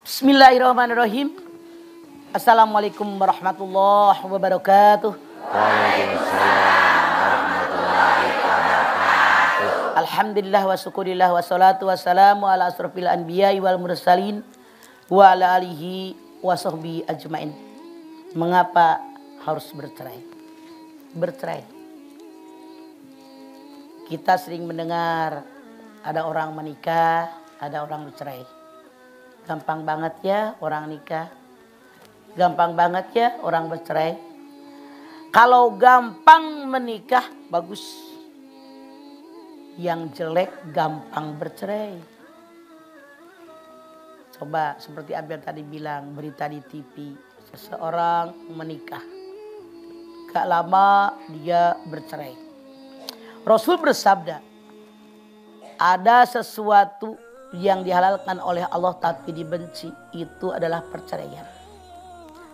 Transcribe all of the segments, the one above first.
Bismillahirrahmanirrahim. Assalamualaikum warahmatullahi wabarakatuh. Waalaikumsalam warahmatullahi wabarakatuh. Alhamdulillah wa syukurillah wa salatu wassalamu ala asrofil anbiya'i wal mursalin wa ala alihi wa sahbihi ajmain. Mengapa harus bercerai? Bercerai. Kita sering mendengar ada orang menikah, ada orang bercerai. Gampang banget ya orang nikah. Gampang banget ya orang bercerai. Kalau gampang menikah bagus. Yang jelek gampang bercerai. Coba seperti Abel tadi bilang berita di TV. Seseorang menikah. Gak lama dia bercerai. Rasul bersabda. Ada sesuatu yang dihalalkan oleh Allah tapi dibenci, itu adalah perceraian.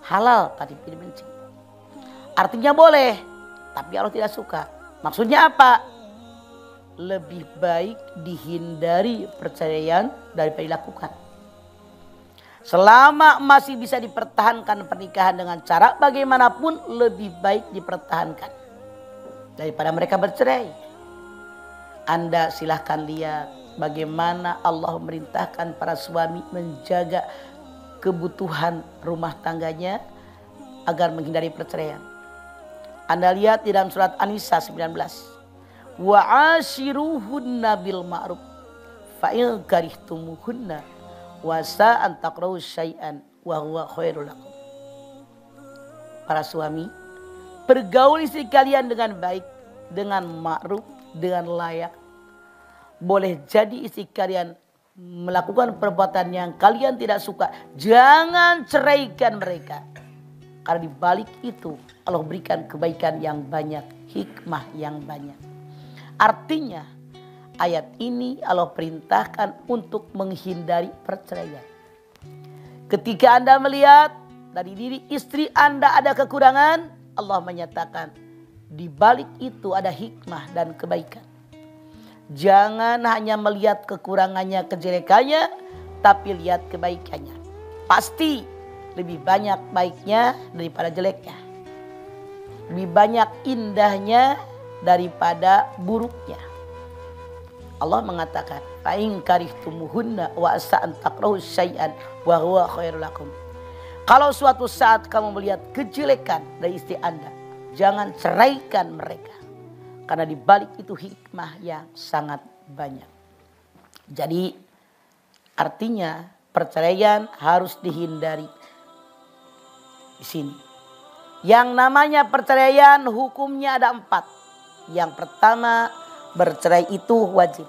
Halal tapi dibenci. Artinya boleh, tapi Allah tidak suka. Maksudnya apa? Lebih baik dihindari perceraian daripada dilakukan. Selama masih bisa dipertahankan pernikahan dengan cara bagaimanapun, lebih baik dipertahankan daripada mereka bercerai. Anda silahkan lihat bagaimana Allah memerintahkan para suami menjaga kebutuhan rumah tangganya agar menghindari perceraian. Anda lihat di dalam surat An-Nisa 19. Wa ashiruhunna bil ma'ruf fa in karihtumuhunna wa sa'an takrahu syai'an wa huwa khairul lakum. Para suami, pergaul istri kalian dengan baik, dengan ma'ruf, dengan layak. Boleh jadi istri kalian melakukan perbuatan yang kalian tidak suka. Jangan ceraikan mereka. Karena di balik itu Allah berikan kebaikan yang banyak, hikmah yang banyak. Artinya ayat ini Allah perintahkan untuk menghindari perceraian. Ketika Anda melihat dari diri istri Anda ada kekurangan, Allah menyatakan di balik itu ada hikmah dan kebaikan. Jangan hanya melihat kekurangannya, kejelekannya, tapi lihat kebaikannya. Pasti lebih banyak baiknya daripada jeleknya. Lebih banyak indahnya daripada buruknya. Allah mengatakan, fa in karihtumuhunna wa asa'an takrahu syai'an wa huwa khairul lakum. Kalau suatu saat kamu melihat kejelekan dari istri Anda, jangan ceraikan mereka. Karena di balik itu hikmah yang sangat banyak. Jadi artinya perceraian harus dihindari. Di sini. Yang namanya perceraian hukumnya ada 4. Yang pertama, bercerai itu wajib.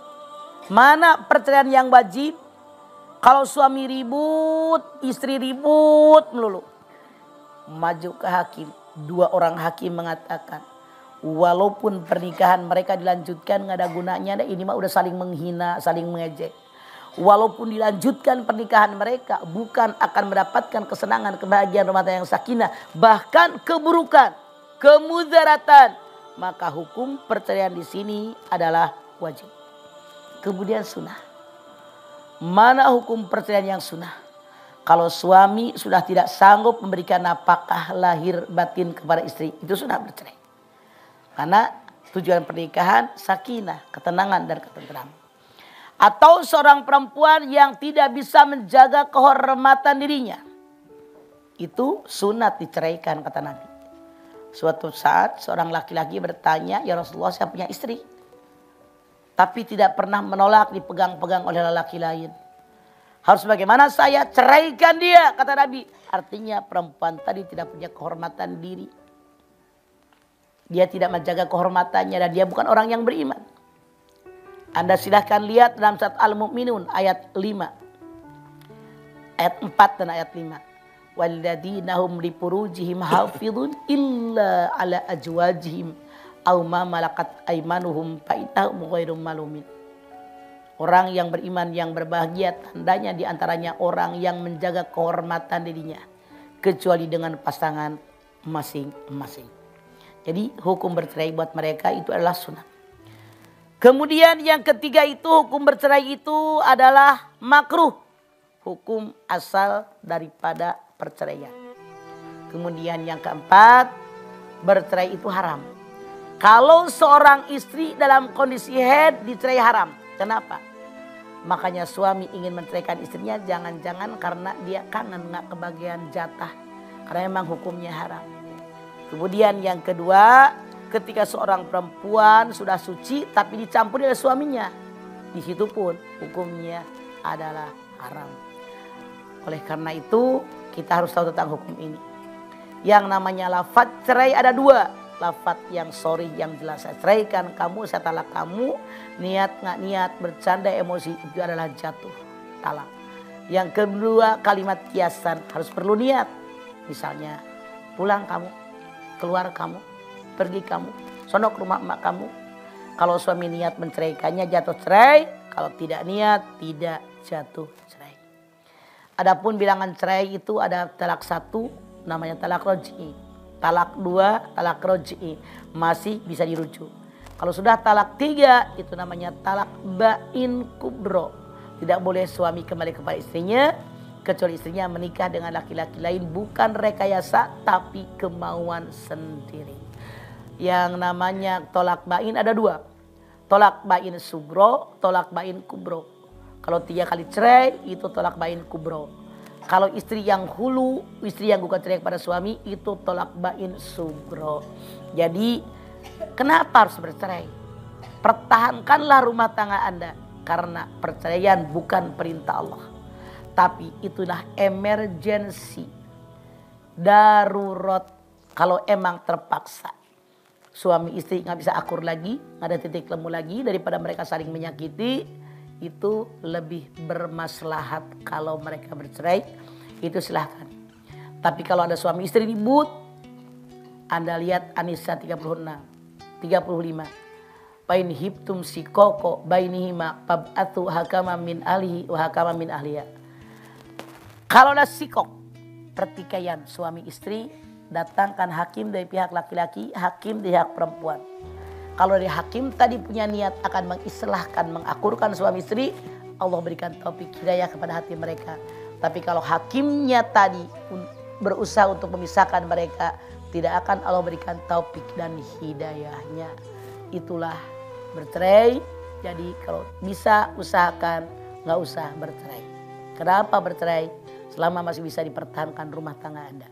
Mana perceraian yang wajib? Kalau suami ribut, istri ribut melulu. Maju ke hakim. 2 orang hakim mengatakan, walaupun pernikahan mereka dilanjutkan nggak ada gunanya, ini mah udah saling menghina, saling mengejek. Walaupun dilanjutkan pernikahan mereka, bukan akan mendapatkan kesenangan, kebahagiaan rumah tangga yang sakinah, bahkan keburukan, kemudaratan. Maka hukum perceraian di sini adalah wajib. Kemudian sunnah. Mana hukum perceraian yang sunnah? Kalau suami sudah tidak sanggup memberikan nafkah lahir batin kepada istri, itu sunnah bercerai. Karena tujuan pernikahan sakinah, ketenangan dan ketentraman. Atau seorang perempuan yang tidak bisa menjaga kehormatan dirinya. Itu sunat diceraikan kata Nabi. Suatu saat seorang laki-laki bertanya, ya Rasulullah saya punya istri. Tapi tidak pernah menolak dipegang-pegang oleh lelaki lain. Harus bagaimana saya ceraikan dia kata Nabi. Artinya perempuan tadi tidak punya kehormatan diri. Dia tidak menjaga kehormatannya dan dia bukan orang yang beriman. Anda silahkan lihat dalam surat Al-Mu'minun ayat 5. Ayat 4 dan ayat 5. Walladzina hum li furujihim hafizun illa ala azwajihim aw ma malakat aymanuhum fa innahum ghairum malumin. Orang yang beriman yang berbahagia tandanya diantaranya orang yang menjaga kehormatan dirinya. Kecuali dengan pasangan masing-masing. Jadi hukum bercerai buat mereka itu adalah sunat. Kemudian yang ketiga itu hukum bercerai itu adalah makruh. hukum asal daripada perceraian. Kemudian yang keempat, bercerai itu haram. Kalau seorang istri dalam kondisi haid dicerai haram. Kenapa? Makanya suami ingin menceraikan istrinya jangan-jangan karena dia kangen nggak kebagian jatah. Karena memang hukumnya haram. Kemudian yang kedua, ketika seorang perempuan sudah suci tapi dicampuri oleh suaminya. Di situ pun hukumnya adalah haram. Oleh karena itu kita harus tahu tentang hukum ini. Yang namanya lafaz cerai ada dua. Lafaz yang sorry yang jelas, saya ceraikan kamu, saya talak kamu. Niat nggak niat, bercanda emosi itu adalah jatuh talak. Yang kedua kalimat kiasan harus perlu niat. Misalnya pulang kamu, keluar kamu, pergi kamu, sono ke rumah emak kamu. Kalau suami niat menceraikannya jatuh cerai, kalau tidak niat tidak jatuh cerai. Adapun bilangan cerai itu ada talak 1 namanya talak roj'i. Talak 2, talak roj'i masih bisa dirujuk. Kalau sudah talak 3 itu namanya talak bain kubro. Tidak boleh suami kembali kepada istrinya kecuali istrinya menikah dengan laki-laki lain bukan rekayasa tapi kemauan sendiri. Yang namanya tolak bain ada 2. Tolak bain sugro, tolak bain kubro. Kalau 3 kali cerai itu tolak bain kubro. Kalau istri yang hulu, istri yang gugat cerai kepada suami itu tolak bain sugro. Jadi kenapa harus bercerai? Pertahankanlah rumah tangga Anda. Karena perceraian bukan perintah Allah. Tapi itulah emergensi. Darurat. Kalau emang terpaksa. Suami istri gak bisa akur lagi. Gak ada titik lemu lagi. Daripada mereka saling menyakiti. Itu lebih bermaslahat kalau mereka bercerai. Itu silahkan. Tapi kalau ada suami istri ribut. Anda lihat An-Nisa 35. Pain hibtum sikoko bainihima pab'atu hakama min ahlihi wa hakama min ahliya. Kalau ada sikok pertikaian suami istri, datangkan hakim dari pihak laki-laki, hakim dari pihak perempuan. Kalau dari hakim tadi punya niat akan mengislahkan, mengakurkan suami istri, Allah berikan taufik hidayah kepada hati mereka. Tapi kalau hakimnya tadi berusaha untuk memisahkan mereka, tidak akan Allah berikan taufik dan hidayahnya. Itulah bercerai. Jadi kalau bisa usahakan nggak usah bercerai. Kenapa bercerai? Selama masih bisa dipertahankan rumah tangga Anda.